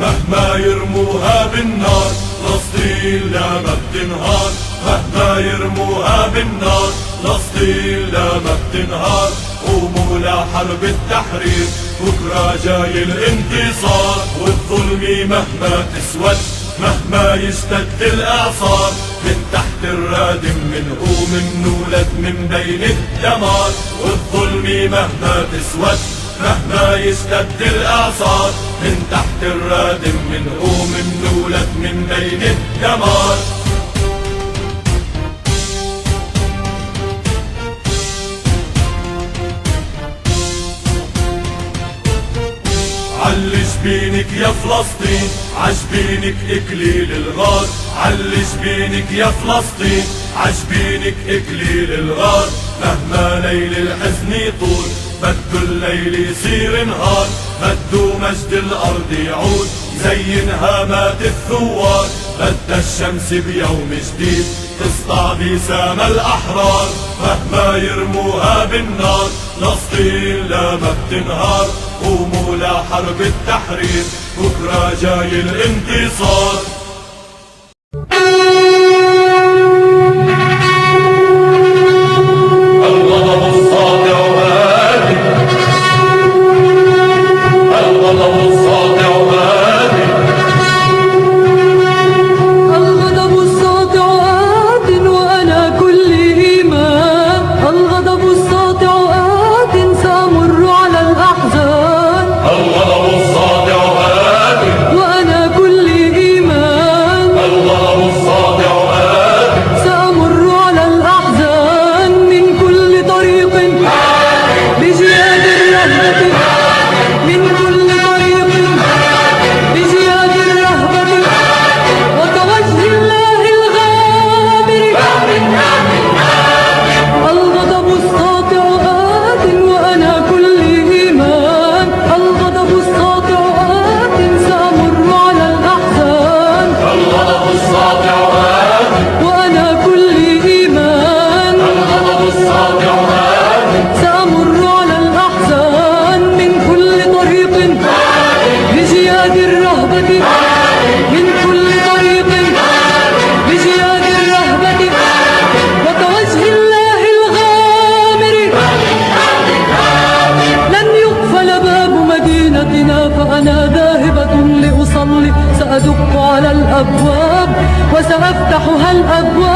مهما يرموها بالنار فلسطين لا ما بتنهار. مهما يرموها بالنار فلسطين لا ما بتنهار. قوموا لحرب التحرير بكرة جاي الانتصار. والظلم مهما تسود مهما يشتد الإعصار من تحت الرادم منقوم نولد من بين الدمار. والظلم مهما تسود مهما يشتد الإعصار من تحت الرادم منقوم نولد من بين الدمار. علي جبينك يا فلسطين عجبينك اكليل الغار. علي جبينك يا فلسطين عجبينك اكليل الغار. مهما ليل الحزن يطول بدو الليل يصير نهار. بدو مجد الارض يعود زي انهامات الثوار. بدها الشمس بيوم جديد تسطع بسام الاحرار. مهما يرموها بالنار فلسطين لا ما بتنهار. قوموا لحرب التحرير بكرة جاي الانتصار. الغضب الساطع هادي. الغضب الساطع هادي. الغضب الساطع آت وأنا كل إيمان. الغضب الساطع آت سأمر على الأحزان. الغضب الساطع هادي وأنا كل إيمان. الغضب الساطع هادي سأمر على الأحزان من كل طريق بجياد الرهبة. من كل طريق بجياد الرهبة وكوجه الله الغامر. الغضب الساطع آت وأنا كل إيمان. الغضب الساطع آت سأمر على الأحزان. الغضب الساطع هادي وأنا كل إيمان. الغضب الساطع هادي سأمر على الأحزان من كل طريق بجياد الرهبة. من كل طريق بجياد الرهبة وكوجه الله الغامر. لن يقفل باب مدينتنا فأنا ذاهبة لأصلي. سأدق على الأبواب وسأفتحها الأبواب